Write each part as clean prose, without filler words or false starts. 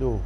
Duh.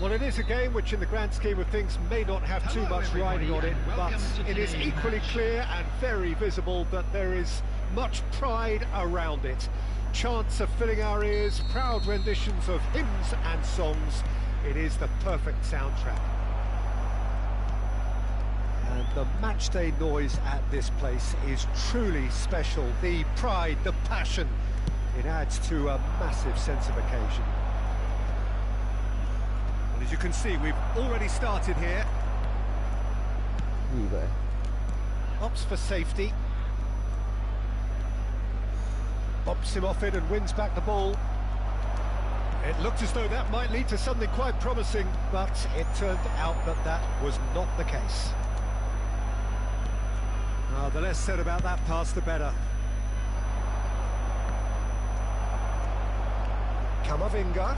Well, it is a game which, in the grand scheme of things, may not have too much riding on it, but it is equally clear and very visible that there is much pride around it. Chants are filling our ears, proud renditions of hymns and songs. It is the perfect soundtrack. And the matchday noise at this place is truly special. The pride, the passion, it adds to a massive sense of occasion. As you can see, we've already started here. Gì vậy? Opts for safety. Bops him off it and wins back the ball. It looked as though that might lead to something quite promising, but it turned out that that was not the case. The less said about that pass, the better. Kamavinga.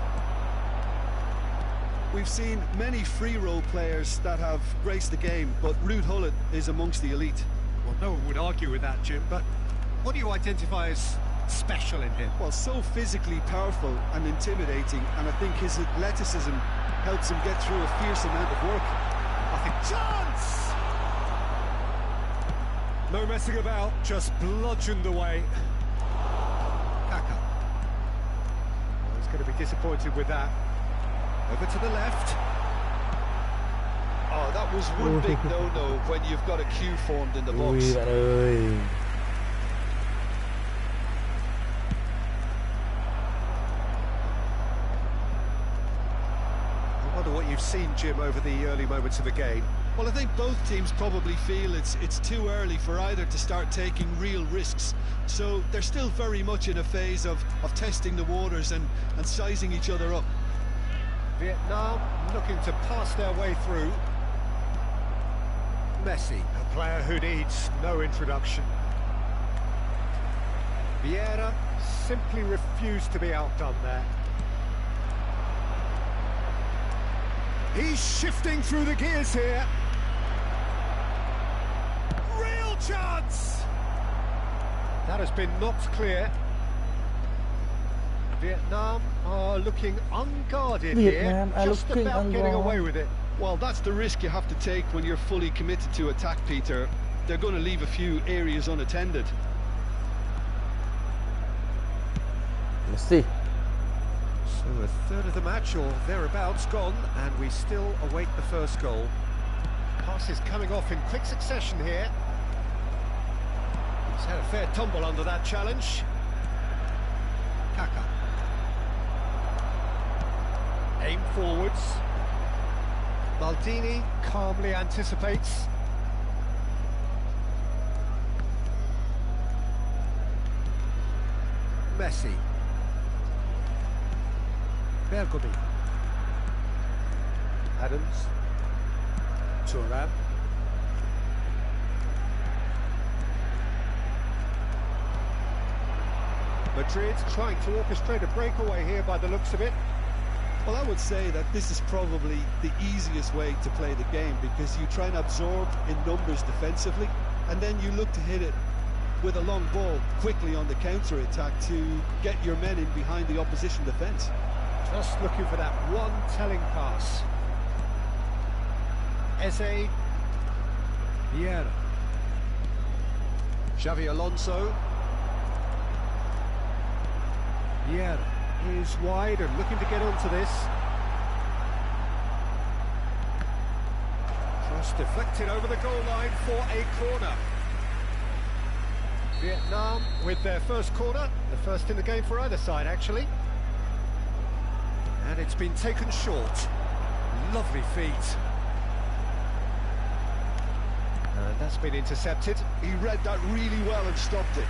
We've seen many free role players that have graced the game, but Ruud Gullit is amongst the elite. Well, no one would argue with that, Jim, but what do you identify as special in him? Well, so physically powerful and intimidating, and I think his athleticism helps him get through a fierce amount of work. I think chance! No messing about, just bludgeoned away. Kaka. Well, he's going to be disappointed with that. Over to the left. Oh, that was one big no-no when you've got a queue formed in the box. Ui bạn ơi. I wonder what you've seen, Jim, over the early moments of the game. Well, I think both teams probably feel it's too early for either to start taking real risks. So they're still very much in a phase of testing the waters and sizing each other up. Vietnam looking to pass their way through. Messi, a player who needs no introduction. Vieira simply refused to be outdone there. He's shifting through the gears here. Real chance! That has been knocked clear. Vietnam are looking unguarded here, just about getting away with it. Well, that's the risk you have to take when you're fully committed to attack, Peter. They're going to leave a few areas unattended. Let's see. So a third of the match or thereabouts gone, and we still await the first goal. Passes coming off in quick succession here. He's had a fair tumble under that challenge. Kaka. Aim forwards. Maldini calmly anticipates. Messi. Bergomi. Adams. Thuram. Madrid trying to orchestrate a breakaway here by the looks of it. Well, I would say that this is probably the easiest way to play the game, because you try and absorb in numbers defensively, and then you look to hit it with a long ball quickly on the counter-attack to get your men in behind the opposition defence. Just looking for that one telling pass. Eze. Vieira. Xavi Alonso. Vieira is wide and looking to get onto this. Cross deflected over the goal line for a corner. Vietnam with their first corner, the first in the game for either side actually. And it's been taken short. Lovely feet. And that's been intercepted. He read that really well and stopped it.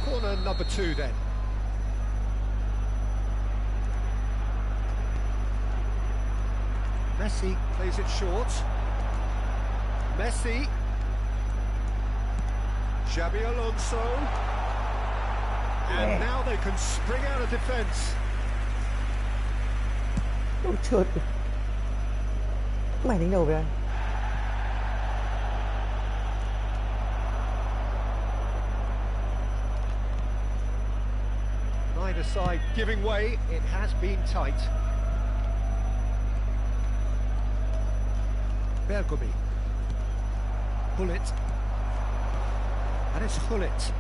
Corner number 2 then. Messi plays it short. Messi. Xabi Alonso. And now they can spring out of defence. Đâu trượt kìa. Mày đánh đầu về anh. Neither side giving way, it has been tight. Bergomi. Hullet. And it's Hullet.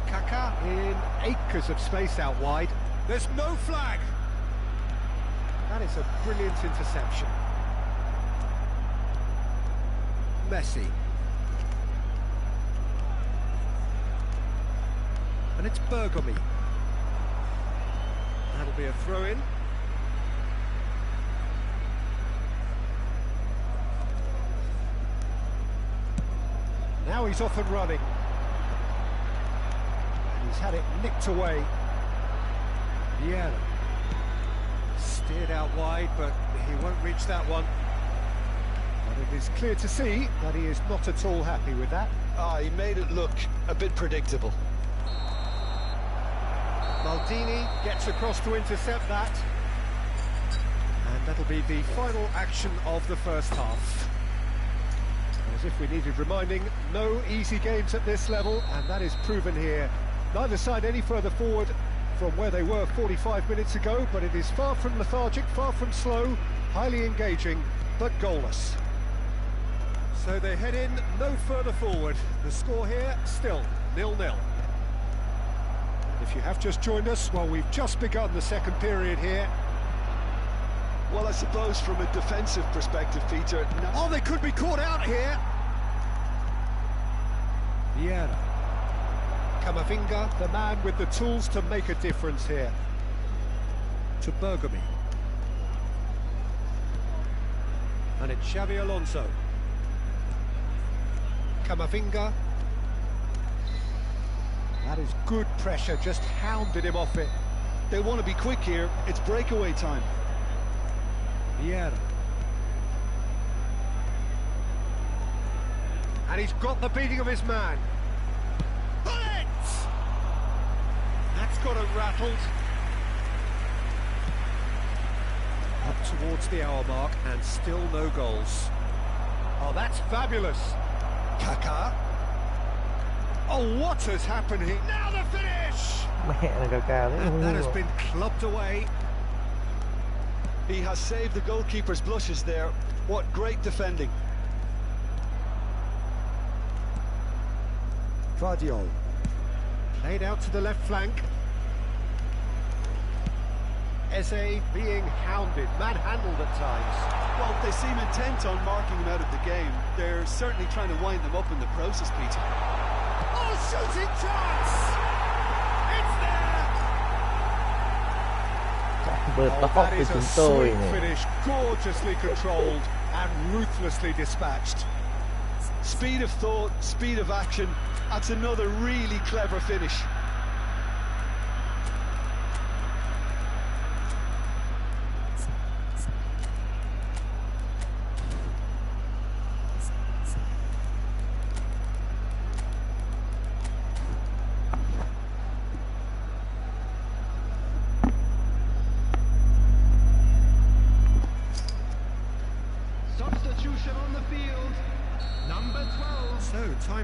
Kaká in acres of space out wide. There's no flag. That is a brilliant interception. Messi. And it's Bergomi. That'll be a throw-in. Now he's off and running. And he's had it nicked away. Vieira. Steered out wide, but he won't reach that one. But it is clear to see that he is not at all happy with that. He made it look a bit predictable. Maldini gets across to intercept that. And that'll be the final action of the first half. As if we needed reminding, no easy games at this level, and that is proven here. Neither side any further forward from where they were 45 minutes ago, but it is far from lethargic, far from slow, highly engaging, but goalless. So they head in no further forward. The score here still 0-0. If you have just joined us, well, we've just begun the second period here. Well, I suppose from a defensive perspective, Peter... Oh, they could be caught out here! Vieira. Camavinga, the man with the tools to make a difference here. To Bergomi. And it's Xabi Alonso. Camavinga. That is good pressure, just hounded him off it. They want to be quick here, it's breakaway time. Vieira. And he's got the beating of his man. Bullet! That's got him rattled. Up towards the hour mark and still no goals. Oh, that's fabulous. Kaká. Oh, what has happened here? Now the finish! Mẹ là Kaká đấy. And that has been clubbed away. He has saved the goalkeeper's blushes there. What great defending. Guardiola. Played out to the left flank. Eze being hounded, manhandled at times. Well, they seem intent on marking him out of the game. They're certainly trying to wind them up in the process, Peter. Oh, shooting chance! It's there! Vượt Oh, tóc that của is a chúng tôi sweet này. finish, gorgeously controlled and ruthlessly dispatched. Speed of thought, speed of action. That's another really clever finish.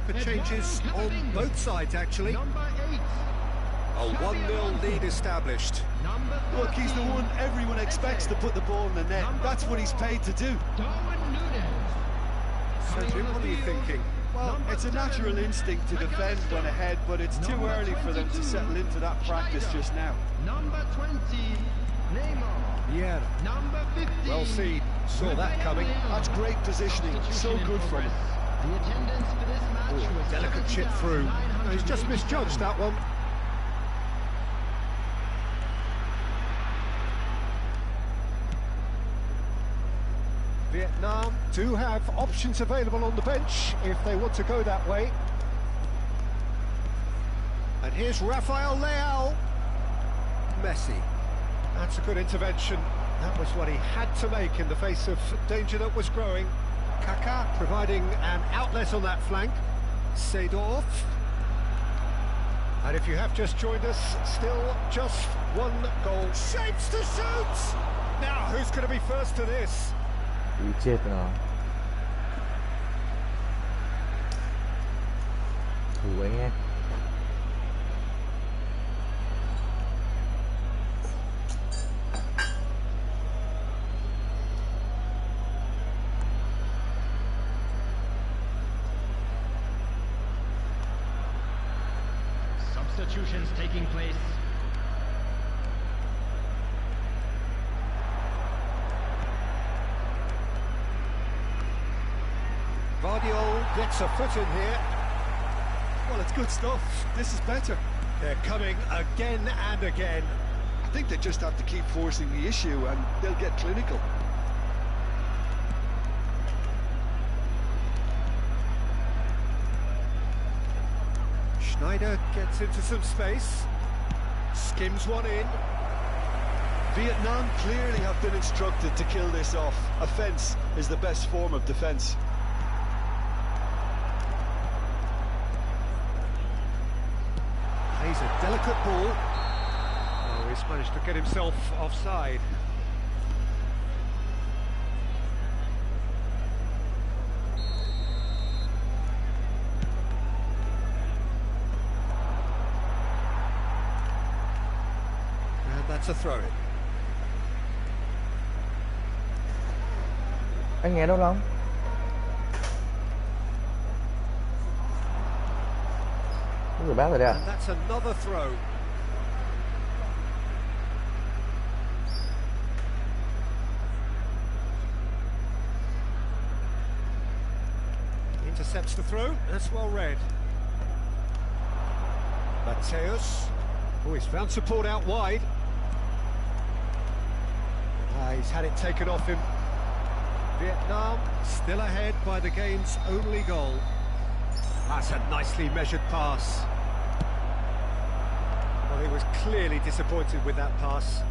time for changes on both sides, actually. A 1-0 lead established. Look, he's the one everyone expects to put the ball in the net. That's what he's paid to do. So, Jim, what are you thinking? Well, it's a natural instinct to defend when ahead, but it's too early for them to settle into that practice just now. Number 20, Neymar. Yeah. Number 15. Well seen. Saw that coming. That's great positioning. So good from him. The attendance for this match was Delicate chip through. No, he's just misjudged that one. Vietnam do have options available on the bench if they want to go that way. And here's Rafael Leao. Messi. That's a good intervention. That was what he had to make in the face of danger that was growing. Kaká providing an outlet on that flank. Seedorf. And if you have just joined us, still just one goal. Shapes to shoot! Now, who's going to be first to this? Bị chết rồi. Thủ anh em. Substitutions taking place. Vardiol gets a foot in here. Well, it's good stuff. This is better. They're coming again and again. I think they just have to keep forcing the issue and they'll get clinical. Schneider gets into some space. Skims one in. Vietnam clearly have been instructed to kill this off. Offence is the best form of defence. He's a delicate ball. Oh, he's managed to get himself offside. And that's a throw-in. Anh nghe đâu không? Người bác rồi đấy à? And that's another throw. Intercepts the throw. That's well read. Mateus. Oh, he's found support out wide. He's had it taken off him. Vietnam still ahead by the game's only goal. That's a nicely measured pass. Well, he was clearly disappointed with that pass.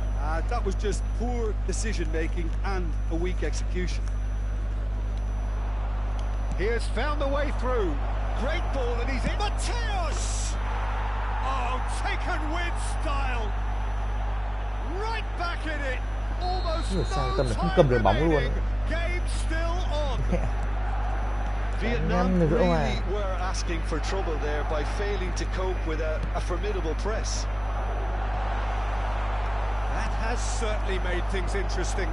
That was just poor decision-making and a weak execution. He has found the way through. Great ball and he's in. Mateus! Oh, taken with style. Right back in it. Almost no time remaining. Game still on. Vietnam really were asking for trouble there by failing to cope with a formidable press. That has certainly made things interesting.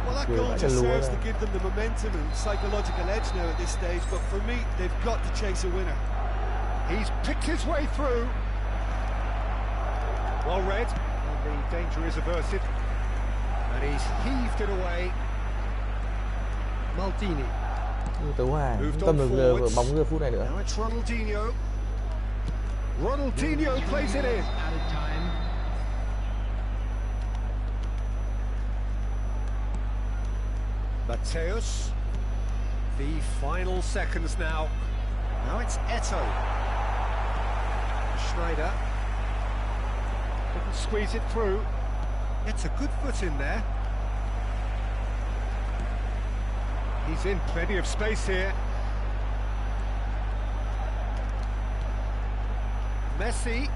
Well, that goal just serves to give them the momentum and psychological edge now at this stage, but for me, they've got to chase a winner. He's picked his way through. Well read, and the danger is averted. And he's heaved it away. Maldini. Tấu Hòa, tâm được bóng giờ phút này nữa. Now it's Ronaldinho. Ronaldinho plays it in. Mateus. The final seconds now. Now it's Eto'o. Schneider. Couldn't squeeze it through. Gets a good foot in there. He's in plenty of space here. Messi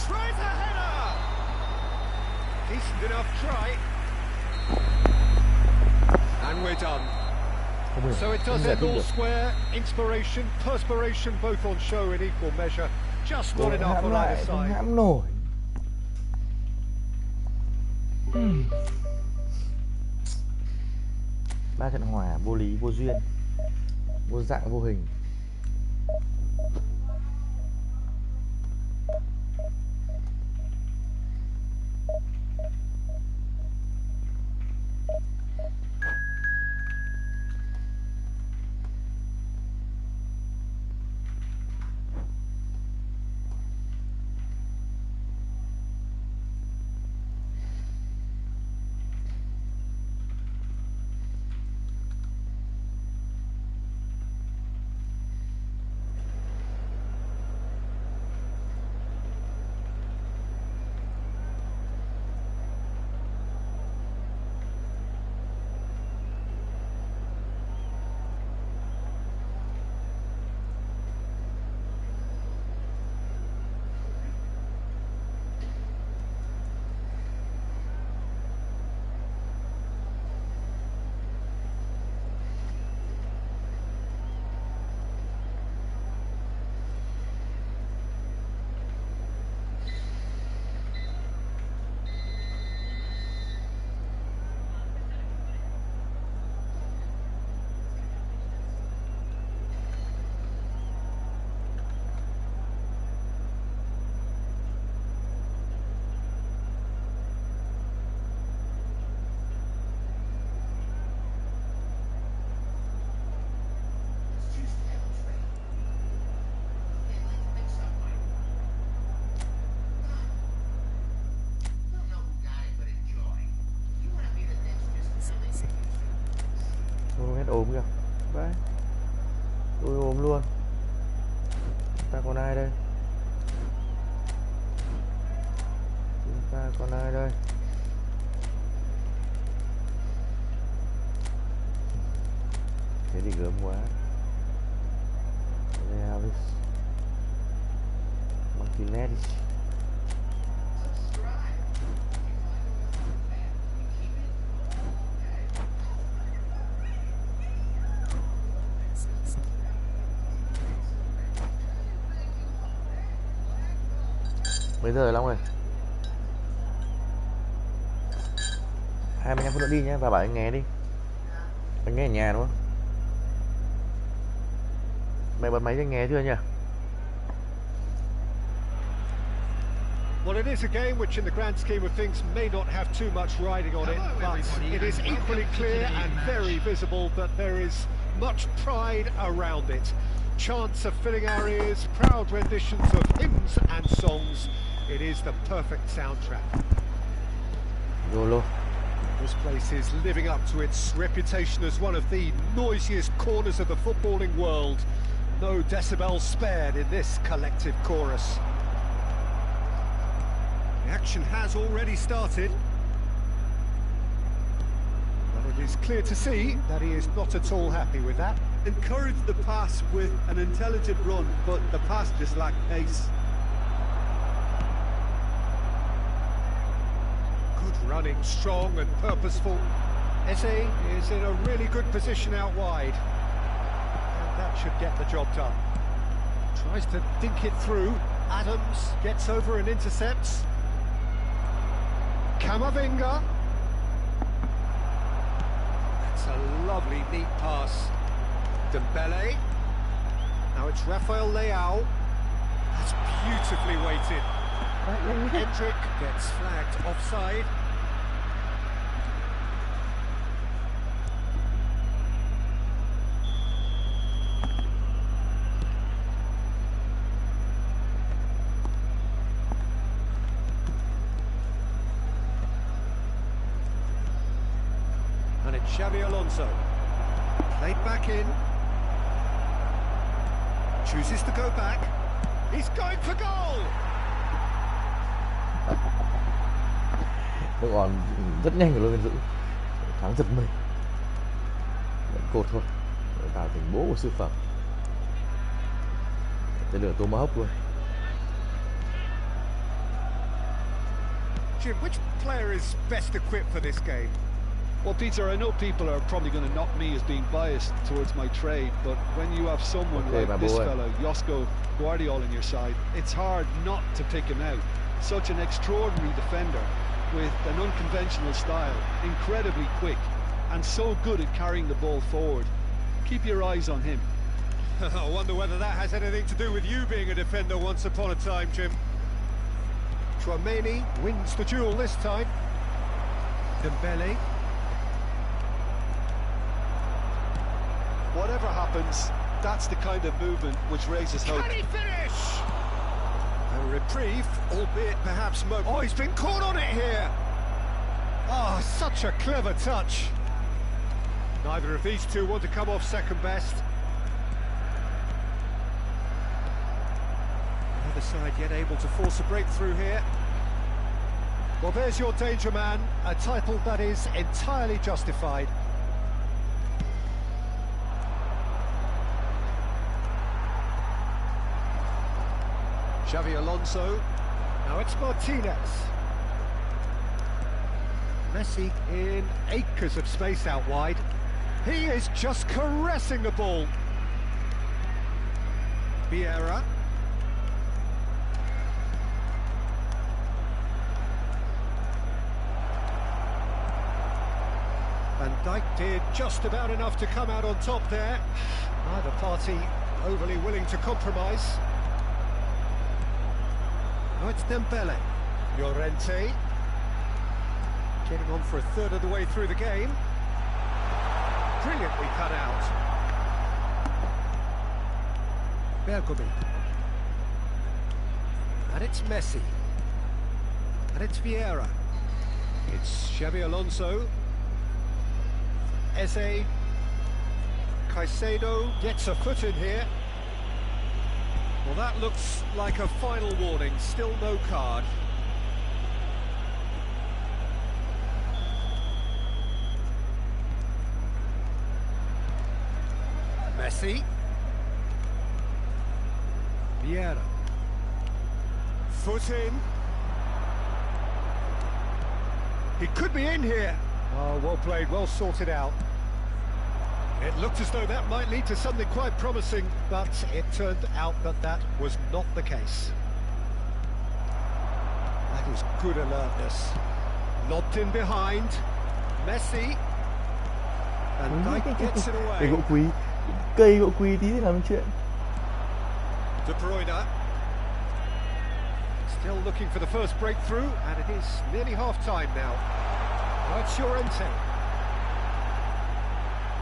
tries a header. Decent enough try. And we're done. Không hiểu, So it không does giải end thích all được. square. Inspiration, perspiration, both on show in equal measure. Just not Cố enough hãm on either lại, không side. hãm nổi. Ba trận hòa vô lý, vô duyên, vô dạng, vô hình. Tôi hết ốm kìa. Đấy. Tôi ốm luôn. Ta còn ai đây? Chúng ta còn ai đây? Thế thì gớm quá. Realis, Martinez. Mấy giờ rồi Long ơi? 25 phút nữa đi nhé, và bảo anh nghe đi. Anh nghe ở nhà đúng không? Mày bật máy cho anh nghe chưa nhỉ? Well, it is a game which in the grand scheme of things may not have too much riding on it, but it is equally clear and very visible that there is much pride around it. Chants of filling our ears, proud renditions of hymns and songs. It is the perfect soundtrack. Yolo. This place is living up to its reputation as one of the noisiest corners of the footballing world. No decibels spared in this collective chorus. The action has already started. But it is clear to see that he is not at all happy with that. Encourage the pass with an intelligent run, but the pass just lacked pace. Good running, strong and purposeful. Eze is in a really good position out wide. And that should get the job done. Tries to dink it through. Adams gets over and intercepts. Camavinga. That's a lovely, neat pass. Dembele. Now it's Rafael Leao. That's beautifully weighted. Hendrick gets flagged offside. And it's Xabi Alonso. Played back in. Chooses to go back. He's going for goal! Nó còn rất nhanh của lôi viên giữ. Thắng giật mình. Vẫn cột thôi. Vào thành bố của sư phẩm. Tên lửa Tomahawk luôn. Jim, which player is best equipped for this game? Well, Peter, I know people are probably going to knock me as being biased towards my trade, but when you have someone Okay, my like this boy. fellow, Josko Guardiola, on your side, it's hard not to pick him out. Such an extraordinary defender with an unconventional style, incredibly quick, and so good at carrying the ball forward. Keep your eyes on him. I wonder whether that has anything to do with you being a defender once upon a time, Jim. Tchouameni wins the duel this time. Dembele. Whatever happens, that's the kind of movement which raises hope. Can he finish? A reprieve, albeit perhaps Oh, he's been caught on it here. Oh, such a clever touch. Neither of these two want to come off second best. Neither side yet able to force a breakthrough here. Well, there's your danger man, a title that is entirely justified. Xavi Alonso. Now it's Martinez. Messi in acres of space out wide. He is just caressing the ball. Vieira. Van Dijk did just about enough to come out on top there. Neither party overly willing to compromise. Now it's Dembele. Llorente. Getting on for a third of the way through the game. Brilliantly cut out. Bergomi. And it's Messi. And it's Vieira. It's Xavi Alonso. Eze. Caicedo gets a foot in here. Well, that looks like a final warning. Still no card. Messi. Vieira. Foot in. He could be in here. Oh, well played, well sorted out. It looked as though that might lead to something quite promising, but it turned out that that was not the case. That is good alertness. Lobbed in behind. Messi. And Dijk gets it Cây away. gỗ quý. Cây gỗ quý tí thì làm chuyện. De Bruyne. Still looking for the first breakthrough, and it is nearly half-time now. Now it's Llorente.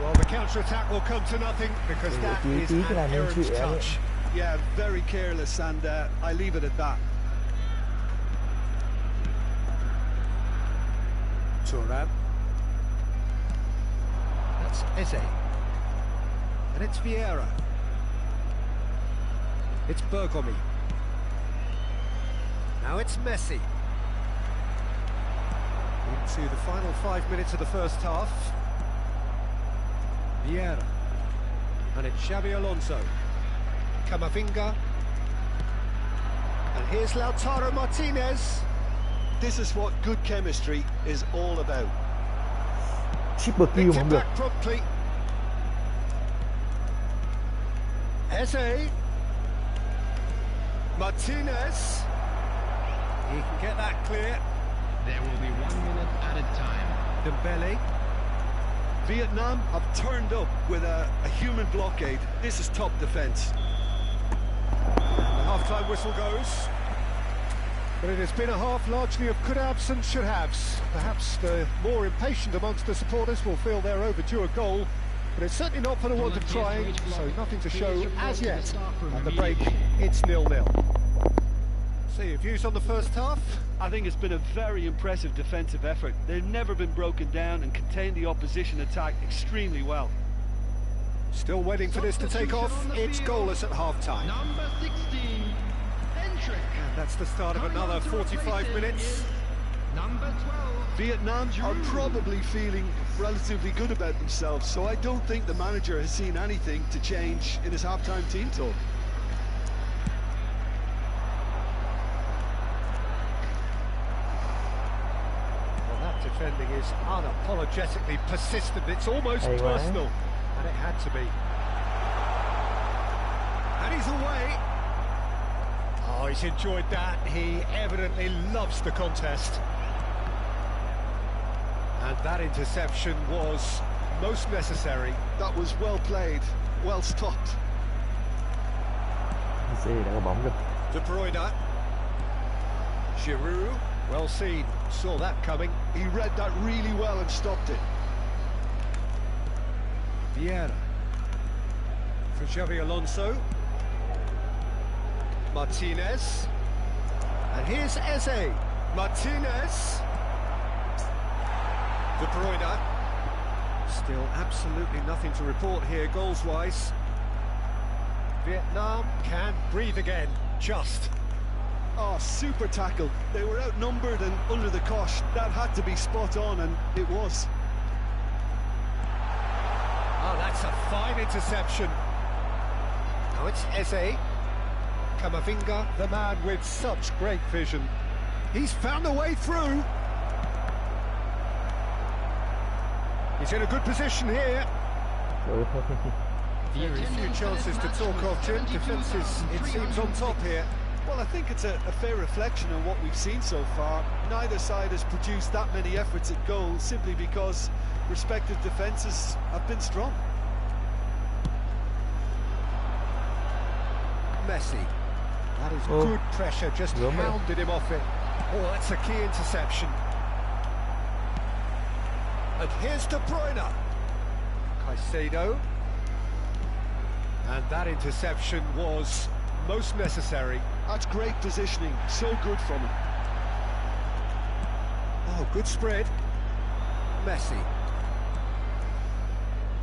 Well, the counter-attack will come to nothing because that is an errant touch. Yeah, very careless, and I leave it at that. Thuram. That's Eze. And it's Vieira. It's Bergomi. Now it's Messi. Into the final 5 minutes of the first half. Vieira. And it's Xavi Alonso. Camavinga. And here's Lautaro Martinez. This is what good chemistry is all about. Triple kill Picked không it được. back promptly. Eze. Martinez. He can get that clear. There will be 1 minute added time. Dembele. Vietnam have turned up with a human blockade. This is top defence. The half-time whistle goes. But it has been a half largely of could-haves and should-haves. Perhaps the more impatient amongst the supporters will feel they're overdue a goal. But it's certainly not for the want of trying, so nothing to show as yet. At the break, it's 0-0. So your views on the first half? I think it's been a very impressive defensive effort. They've never been broken down and contained the opposition attack extremely well. Still waiting for this to take off. It's goalless at half-time. Number 16, Hendrick. And that's the start of another 45 minutes. Number 12. Vietnam are Giroud. probably feeling relatively good about themselves, so I don't think the manager has seen anything to change in his half-time team talk. Well, that Defending is unapologetically persistent. It's almost Hay quá. personal, and it had to be. And he's away. Oh, he's enjoyed that. He evidently loves the contest. And that interception was most necessary. That was well played, well stopped. Messi đã có bóng được. De Bruyne. Giroud. Well seen. Saw that coming. He read that really well and stopped it. Vieira. For Xavi Alonso. Martinez. And here's Eze. Martinez. De Bruyne. Still absolutely nothing to report here goals-wise. Vietnam can breathe again, just. Oh, super tackle. They were outnumbered and under the cosh. That had to be spot on, and it was. Oh, that's a fine interception. Now it's Eze. Camavinga, the man with such great vision. He's found a way through. He's in a good position here. Very few chances to talk of, Jim. Defence is, it seems, on top here. Well, I think it's a fair reflection on what we've seen so far. Neither side has produced that many efforts at goal simply because respective defences have been strong. Messi. That is good pressure, just Đúng rồi. hounded him off it. Oh, that's a key interception. And here's De Bruyne. Caicedo. And that interception was most necessary. That's great positioning, so good from him. Oh, good spread. Messi.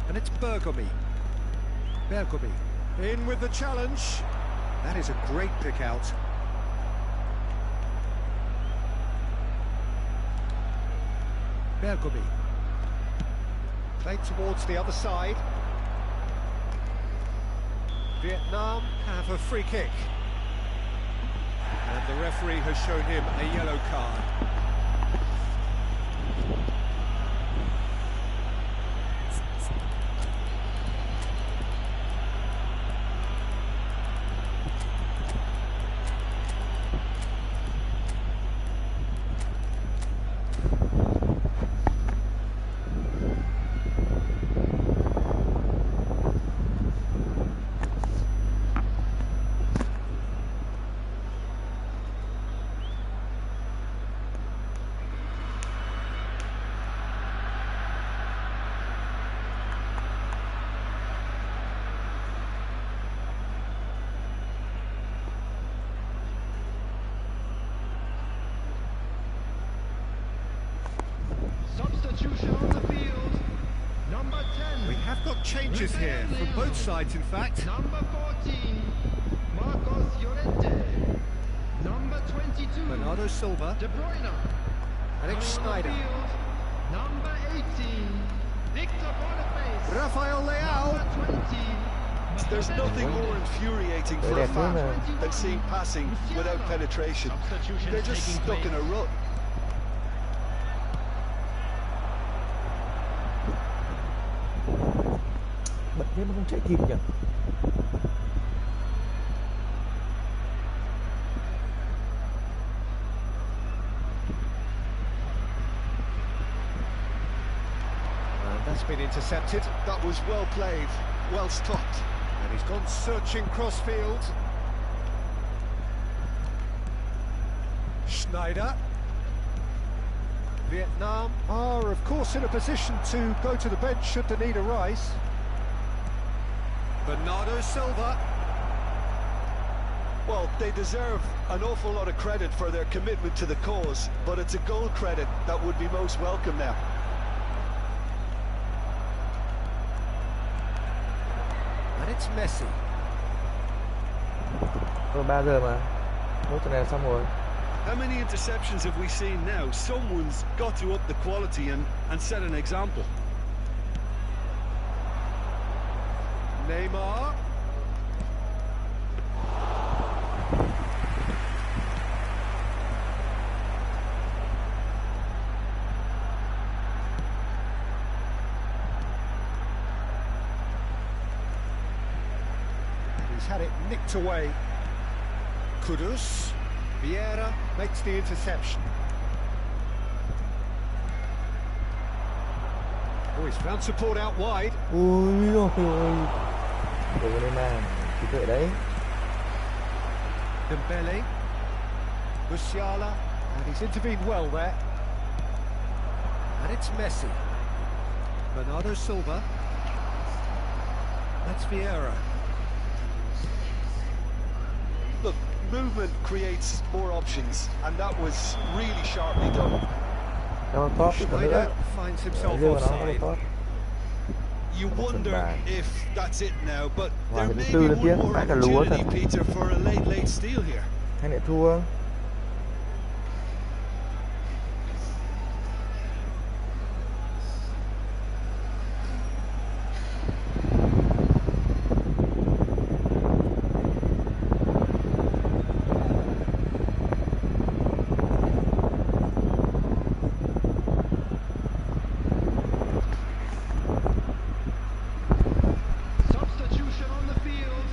And it's Bergomi. Bergomi. In with the challenge. That is a great pick out. Bergomi. Played towards the other side. Vietnam have a free kick. And the referee has shown him a yellow card. Substitution on the field. Number 10. We have got changes here from both sides, in fact. Number 14. Marcos Llorente. Number 22. Bernardo Silva. De Bruyne. Alex Coming on the Schneider. field, Number 18. Victor Boniface. Rafael Leao. Number 20. There's nothing more infuriating for a fan than seeing passing without penetration. They're just stuck in a rut. Bật thế mà không chạy kịp nhỉ. And that's been intercepted. That was well played, well stopped. And he's gone searching crossfield. Schneider. Vietnam are, of course, in a position to go to the bench should the need arise. Bernardo Silva. Well, they deserve an awful lot of credit for their commitment to the cause, but it's a goal credit that would be most welcome now. And it's Messi. Còn 3 giờ mà. Nốt trận này là xong rồi. How many interceptions have we seen now? Someone's got to up the quality and set an example. Neymar. had it nicked away. Kudus. Vieira makes the interception. Oh, he's found support out wide. Ui ôi ôi. Đừng có mang trí tuệ đấy. Dembele. Musiala. And he's intervened well there. And it's Messi. Bernardo Silva. That's Vieira. Look, movement creates more options, and that was really sharply done. Nó tốt còn nữa. Schneider finds himself Dương nó offside. tốt. You wonder if that's it now, but Wow, there thì may tư be liên tiếp, one more phải là lúa thật. opportunity, Peter, for a late steal here. Hay lại thua. Substitution on the field.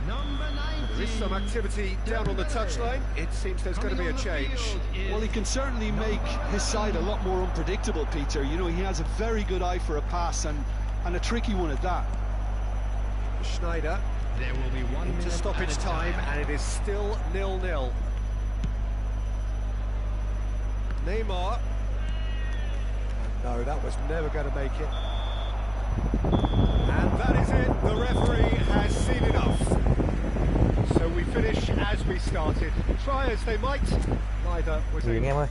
Number 19. There is some activity down on the touchline. It seems there's going to be a change. Well, he can certainly make his side a lot more unpredictable, Peter. You know, he has a very good eye for a pass, and a tricky one at that. Schneider There will be 1 into minute stoppage added time, and it is still 0-0. Neymar. No, that was never going to make it. And that is it. The referee has seen enough. So we finish as we started. Try as they might, neither was Nhìn able. anh em ơi.